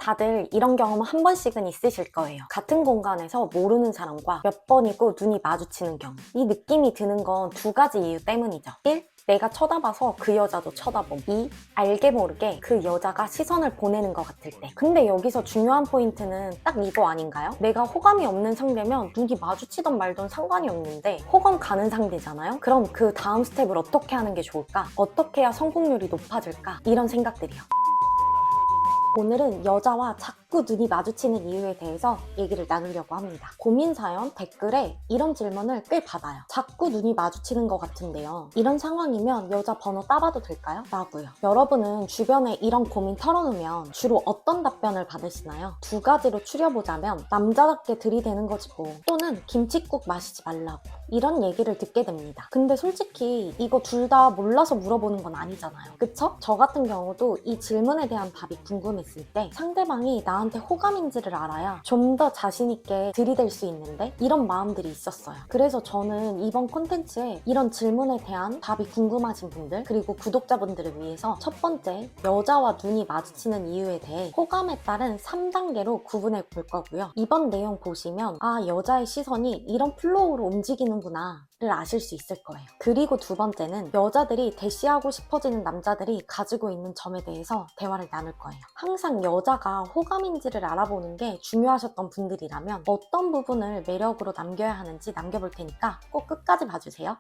다들 이런 경험 한 번씩은 있으실 거예요. 같은 공간에서 모르는 사람과 몇 번이고 눈이 마주치는 경우. 이 느낌이 드는 건 두 가지 이유 때문이죠. 1. 내가 쳐다봐서 그 여자도 쳐다봄. 2. 알게 모르게 그 여자가 시선을 보내는 것 같을 때. 근데 여기서 중요한 포인트는 딱 이거 아닌가요? 내가 호감이 없는 상대면 눈이 마주치던 말던 상관이 없는데 호감 가는 상대잖아요? 그럼 그 다음 스텝을 어떻게 하는 게 좋을까? 어떻게 해야 성공률이 높아질까? 이런 생각들이요. 오늘은 여자와 자꾸 눈이 마주치는 이유에 대해서 얘기를 나누려고 합니다. 고민 사연 댓글에 이런 질문을 꽤 받아요. 자꾸 눈이 마주치는 것 같은데요. 이런 상황이면 여자 번호 따봐도 될까요? 라고요. 여러분은 주변에 이런 고민 털어놓으면 주로 어떤 답변을 받으시나요? 두 가지로 추려보자면 남자답게 들이대는 거지 뭐, 또는 김칫국 마시지 말라고, 이런 얘기를 듣게 됩니다. 근데 솔직히 이거 둘 다 몰라서 물어보는 건 아니잖아요. 그쵸? 저 같은 경우도 이 질문에 대한 답이 궁금했을 때 상대방이 나한테 호감인지를 알아야 좀 더 자신있게 들이댈 수 있는데 이런 마음들이 있었어요. 그래서 저는 이번 콘텐츠에 이런 질문에 대한 답이 궁금하신 분들 그리고 구독자분들을 위해서 첫 번째, 여자와 눈이 마주치는 이유에 대해 호감에 따른 3단계로 구분해 볼 거고요. 이번 내용 보시면 아, 여자의 시선이 이런 플로우로 움직이는구나 를 아실 수 있을 거예요. 그리고 두 번째는 여자들이 대시하고 싶어지는 남자들이 가지고 있는 점에 대해서 대화를 나눌 거예요. 항상 여자가 호감인지를 알아보는 게 중요하셨던 분들이라면 어떤 부분을 매력으로 남겨야 하는지 남겨볼 테니까 꼭 끝까지 봐주세요.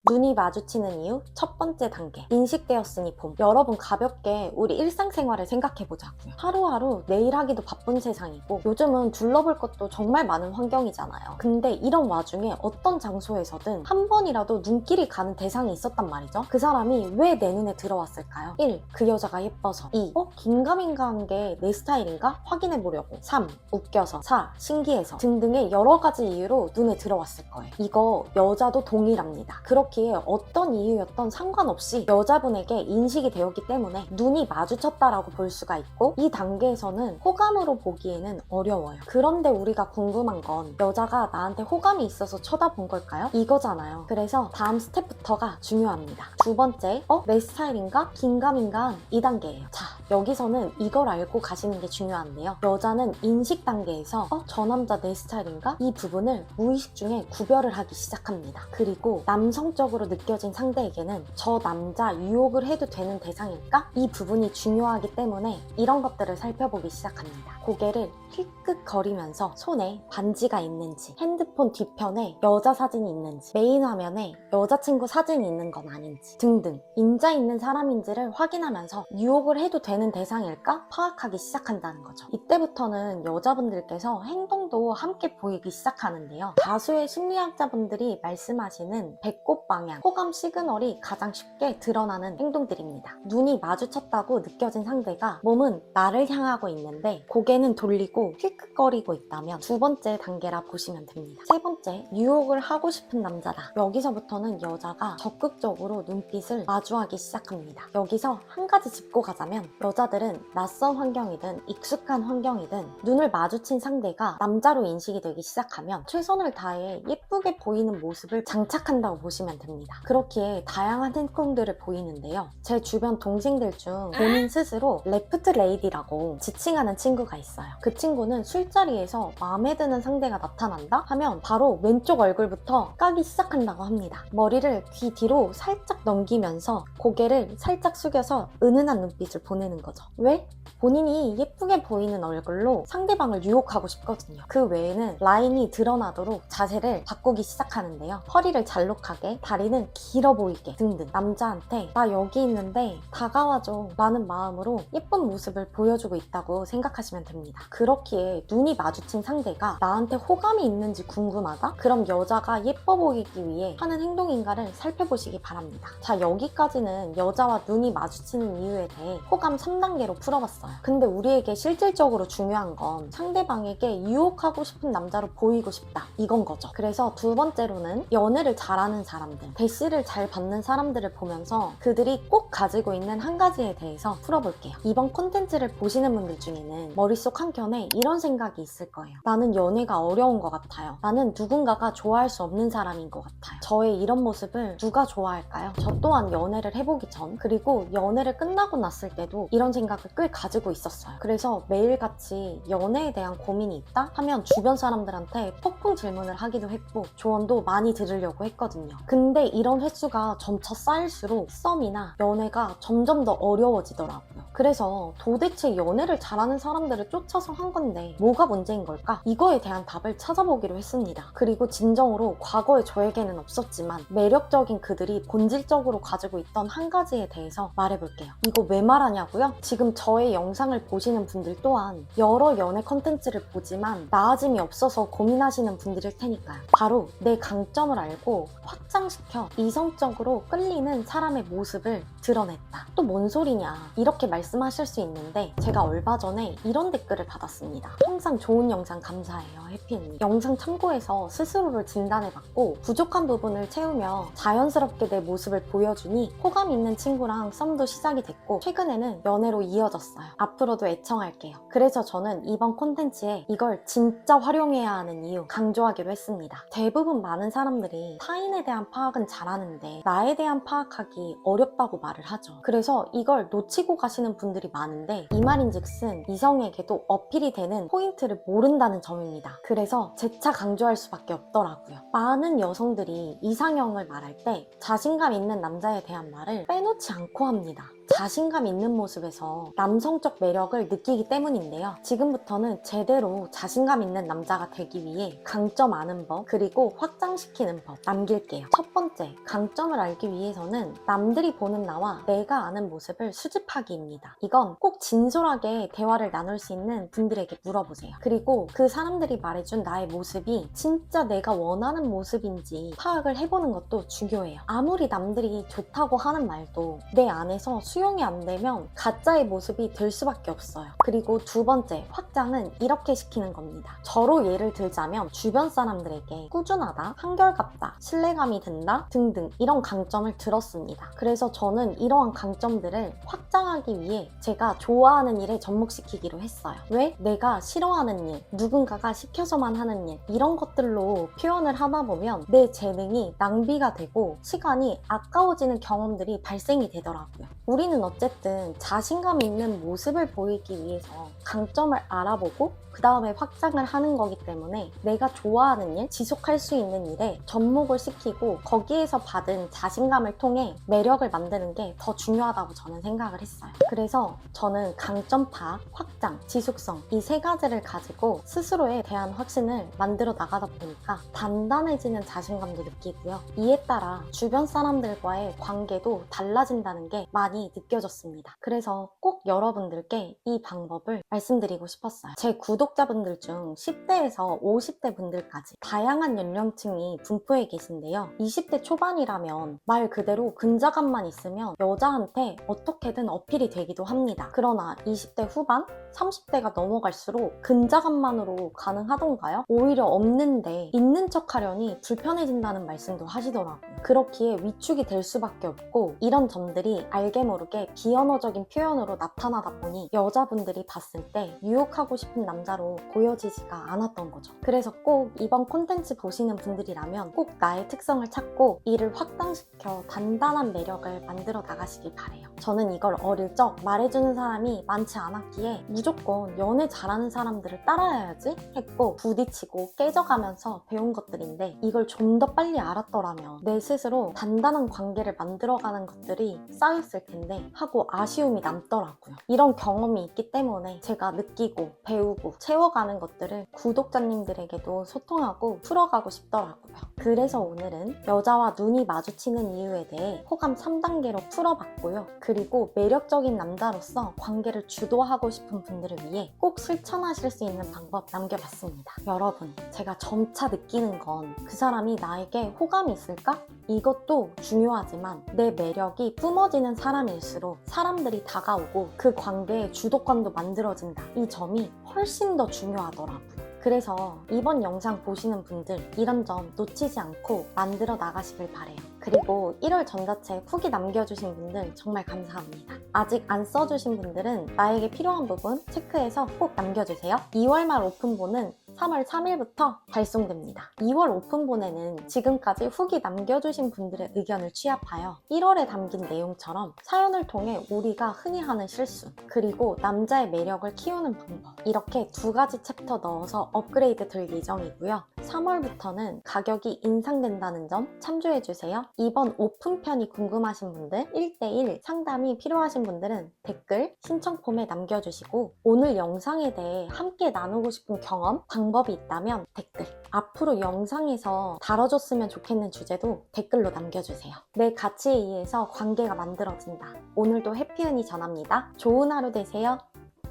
눈이 마주치는 이유 첫 번째 단계, 인식되었으니 봄. 여러분 가볍게 우리 일상생활을 생각해보자고요. 하루하루 내일 하기도 바쁜 세상이고 요즘은 둘러볼 것도 정말 많은 환경이잖아요. 근데 이런 와중에 어떤 장소에서든 한 번이라도 눈길이 가는 대상이 있었단 말이죠. 그 사람이 왜 내 눈에 들어왔을까요? 1. 그 여자가 예뻐서. 2. 긴가민가한 게 내 스타일인가? 확인해보려고. 3. 웃겨서. 4. 신기해서. 등등의 여러 가지 이유로 눈에 들어왔을 거예요. 이거 여자도 동일합니다. 그렇게 어떤 이유였던 상관없이 여자분에게 인식이 되었기 때문에 눈이 마주쳤다라고 볼 수가 있고 이 단계에서는 호감으로 보기에는 어려워요. 그런데 우리가 궁금한 건 여자가 나한테 호감이 있어서 쳐다본 걸까요? 이거잖아요. 그래서 다음 스텝부터가 중요합니다. 두 번째, 내 스타일인가? 긴가민가한 2단계예요. 자, 여기서는 이걸 알고 가시는 게 중요한데요. 여자는 인식 단계에서 저 남자 내 스타일인가? 이 부분을 무의식 중에 구별을 하기 시작합니다. 그리고 남성적으로 느껴진 상대에게는 저 남자 유혹을 해도 되는 대상일까? 이 부분이 중요하기 때문에 이런 것들을 살펴보기 시작합니다. 고개를 힐끗거리면서 손에 반지가 있는지, 핸드폰 뒤편에 여자 사진이 있는지, 메인 화면에 여자친구 사진이 있는 건 아닌지 등등 인자 있는 사람인지를 확인하면서 유혹을 해도 되는 대상일까? 파악하기 시작한다는 거죠. 이때부터는 여자분들께서 행동도 함께 보이기 시작하는데요. 다수의 심리학자분들이 말씀하시는 배꼽 방향, 호감 시그널이 가장 쉽게 드러나는 행동들입니다. 눈이 마주쳤다고 느껴진 상대가 몸은 나를 향하고 있는데 고개는 돌리고 힐끗거리고 있다면 두 번째 단계라 보시면 됩니다. 세 번째, 유혹을 하고 싶은 남자다. 여기서부터는 여자가 적극적으로 눈빛을 마주하기 시작합니다. 여기서 한 가지 짚고 가자면 여자들은 낯선 환경이든 익숙한 환경이든 눈을 마주친 상대가 남자로 인식이 되기 시작하면 최선을 다해 예쁘게 보이는 모습을 장착한다고 보시면 됩니다. 그렇기에 다양한 행동들을 보이는데요. 제 주변 동생들 중 본인 스스로 레프트 레이디라고 지칭하는 친구가 있어요. 그 친구는 술자리에서 마음에 드는 상대가 나타난다 하면 바로 왼쪽 얼굴부터 까기 시작한다고 합니다. 머리를 귀 뒤로 살짝 넘기면서 고개를 살짝 숙여서 은은한 눈빛을 보내는 거죠. 왜? 본인이 예쁘게 보이는 얼굴로 상대방을 유혹하고 싶거든요. 그 외에는 라인이 드러나도록 자세를 바꾸기 시작하는데요. 허리를 잘록하게, 다리는 길어 보이게 등등 남자한테 나 여기 있는데 다가와줘 라는 마음으로 예쁜 모습을 보여주고 있다고 생각하시면 됩니다. 그렇기에 눈이 마주친 상대가 나한테 호감이 있는지 궁금하다? 그럼 여자가 예뻐 보이기 위해 하는 행동인가를 살펴보시기 바랍니다. 자, 여기까지는 여자와 눈이 마주치는 이유에 대해 호감 3단계로 풀어봤어요. 근데 우리에게 실질적으로 중요한 건 상대방에게 유혹 유혹하고 싶은 남자로 보이고 싶다, 이건 거죠. 그래서 두 번째로는 연애를 잘하는 사람들, 대시를 잘 받는 사람들을 보면서 그들이 꼭 가지고 있는 한 가지에 대해서 풀어볼게요. 이번 콘텐츠를 보시는 분들 중에는 머릿속 한켠에 이런 생각이 있을 거예요. 나는 연애가 어려운 것 같아요. 나는 누군가가 좋아할 수 없는 사람인 것 같아요. 저의 이런 모습을 누가 좋아할까요? 저 또한 연애를 해보기 전, 그리고 연애를 끝나고 났을 때도 이런 생각을 꽤 가지고 있었어요. 그래서 매일같이 연애에 대한 고민이 있다 하면 주변 사람들한테 폭풍 질문을 하기도 했고 조언도 많이 들으려고 했거든요. 근데 이런 횟수가 점차 쌓일수록 썸이나 연애가 점점 더 어려워지더라고요. 그래서 도대체 연애를 잘하는 사람들을 쫓아서 한 건데 뭐가 문제인 걸까? 이거에 대한 답을 찾아보기로 했습니다. 그리고 진정으로 과거의 저에게는 없었지만 매력적인 그들이 본질적으로 가지고 있던 한 가지에 대해서 말해볼게요. 이거 왜 말하냐고요? 지금 저의 영상을 보시는 분들 또한 여러 연애 컨텐츠를 보지만 나아짐이 없어서 고민하시는 분들일 테니까요. 바로 내 강점을 알고 확장시켜 이성적으로 끌리는 사람의 모습을 드러냈다. 또 뭔 소리냐, 이렇게 말씀하실 수 있는데 제가 얼마 전에 이런 댓글을 받았습니다. 항상 좋은 영상 감사해요, 해피언니. 영상 참고해서 스스로를 진단해봤고 부족한 부분을 채우며 자연스럽게 내 모습을 보여주니 호감 있는 친구랑 썸도 시작이 됐고 최근에는 연애로 이어졌어요. 앞으로도 애청할게요. 그래서 저는 이번 콘텐츠에 이걸 진짜 활용해야 하는 이유 강조하기로 했습니다. 대부분 많은 사람들이 타인에 대한 파악은 잘하는데 나에 대한 파악하기 어렵다고 말을 하죠. 그래서 이걸 놓치고 가시는 분들이 많은데 이 말인즉슨 이성에게도 어필이 되는 포인트를 모른다는 점입니다. 그래서 재차 강조할 수밖에 없더라고요. 많은 여성들이 이상형을 말할 때 자신감 있는 남자에 대한 말을 빼놓지 않고 합니다. 자신감 있는 모습에서 남성적 매력을 느끼기 때문인데요. 지금부터는 제대로 자신감 있는 남자가 되기 위해 강점 아는 법, 그리고 확장시키는 법 남길게요. 첫 번째, 강점을 알기 위해서는 남들이 보는 나와 내가 아는 모습을 수집하기입니다. 이건 꼭 진솔하게 대화를 나눌 수 있는 분들에게 물어보세요. 그리고 그 사람들이 말해준 나의 모습이 진짜 내가 원하는 모습인지 파악을 해보는 것도 중요해요. 아무리 남들이 좋다고 하는 말도 내 안에서 수용이 안 되면 가짜의 모습이 될 수밖에 없어요. 그리고 두 번째, 확장은 이렇게 시키는 겁니다. 저로 예를 들자면 주변 사람들에게 꾸준하다, 한결같다, 신뢰감이 든다 등등 이런 강점을 들었습니다. 그래서 저는 이러한 강점들을 확장하기 위해 제가 좋아하는 일에 접목시키기로 했어요. 왜? 내가 싫어하는 일, 누군가가 시켜서만 하는 일, 이런 것들로 표현을 하다 보면 내 재능이 낭비가 되고 시간이 아까워지는 경험들이 발생이 되더라고요. 우리는 어쨌든 자신감 있는 모습을 보이기 위해서 강점을 알아보고 그 다음에 확장을 하는 거기 때문에 내가 좋아하는 일, 지속할 수 있는 일에 접목을 시키고 거기에서 받은 자신감을 통해 매력을 만드는 게 더 중요하다고 저는 생각을 했어요. 그래서 저는 강점 파악, 확장, 지속성 이 세 가지를 가지고 스스로에 대한 확신을 만들어 나가다 보니까 단단해지는 자신감도 느끼고요. 이에 따라 주변 사람들과의 관계도 달라진다는 게 많이 느껴졌습니다. 그래서 꼭 여러분들께 이 방법을 말씀드리고 싶었어요. 제 구독자분들 중 10대에서 50대 분들까지 다양한 연령층이 분포해 계신데요. 20대 초반이라면 말 그대로 근자감만 있으면 여자한테 어떻게든 어필이 되기도 합니다. 그러나 20대 후반, 30대가 넘어갈수록 근자감만으로 가능하던가요? 오히려 없는데 있는 척 하려니 불편해진다는 말씀도 하시더라고요. 그렇기에 위축이 될 수밖에 없고 이런 점들이 알게 모르게 비언어적인 표현으로 나타나다 보니 여자분들이 봤을 때 유혹하고 싶은 남자로 보여지지가 않았던 거죠. 그래서 꼭 이번 콘텐츠 보시는 분들이라면 꼭 나의 특성을 찾고 이를 확장시켜 단단한 매력을 만들어 나가시길 바래요. 저는 이걸 어릴 적 말해주는 사람이 많지 않았기에 무조건 연애 잘하는 사람들을 따라야지 했고 부딪히고 깨져가면서 배운 것들인데 이걸 좀 더 빨리 알았더라면 내 스스로 단단한 관계를 만들어가는 것들이 쌓였을 텐데 하고 아쉬움이 남더라고요. 이런 경험이 있기 때문에 제가 느끼고 배우고 채워가는 것들을 구독자님들에게도 소통하고 풀어가고 싶더라고요. 그래서 오늘은 여자와 눈이 마주치는 이유에 대해 호감 3단계로 풀어봤고요. 그리고 매력적인 남자로서 관계를 주도하고 싶은 분들을 위해 꼭 실천하실 수 있는 방법 남겨봤습니다. 여러분, 제가 점차 느끼는 건 그 사람이 나에게 호감이 있을까? 이것도 중요하지만 내 매력이 뿜어지는 사람일수록 사람들이 다가오고 그 관계의 주도권도 만들어진다. 이 점이 훨씬 더 중요하더라고요. 그래서 이번 영상 보시는 분들 이런 점 놓치지 않고 만들어 나가시길 바래요. 그리고 1월 전자책 후기 남겨주신 분들 정말 감사합니다. 아직 안 써주신 분들은 나에게 필요한 부분 체크해서 꼭 남겨주세요. 2월 말 오픈본은 3월 3일부터 발송됩니다. 2월 오픈본에는 지금까지 후기 남겨주신 분들의 의견을 취합하여 1월에 담긴 내용처럼 사연을 통해 우리가 흔히 하는 실수, 그리고 남자의 매력을 키우는 방법, 이렇게 2가지 챕터 넣어서 업그레이드 될 예정이고요. 3월부터는 가격이 인상된다는 점 참조해주세요. 이번 오픈편이 궁금하신 분들, 1대1 상담이 필요하신 분들은 댓글, 신청 폼에 남겨주시고, 오늘 영상에 대해 함께 나누고 싶은 경험, 방법이 있다면 댓글, 앞으로 영상에서 다뤄줬으면 좋겠는 주제도 댓글로 남겨주세요. 내 가치에 의해서 관계가 만들어진다. 오늘도 해피은이 전합니다. 좋은 하루 되세요.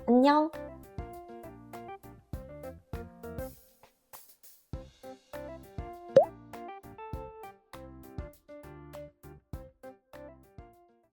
안녕!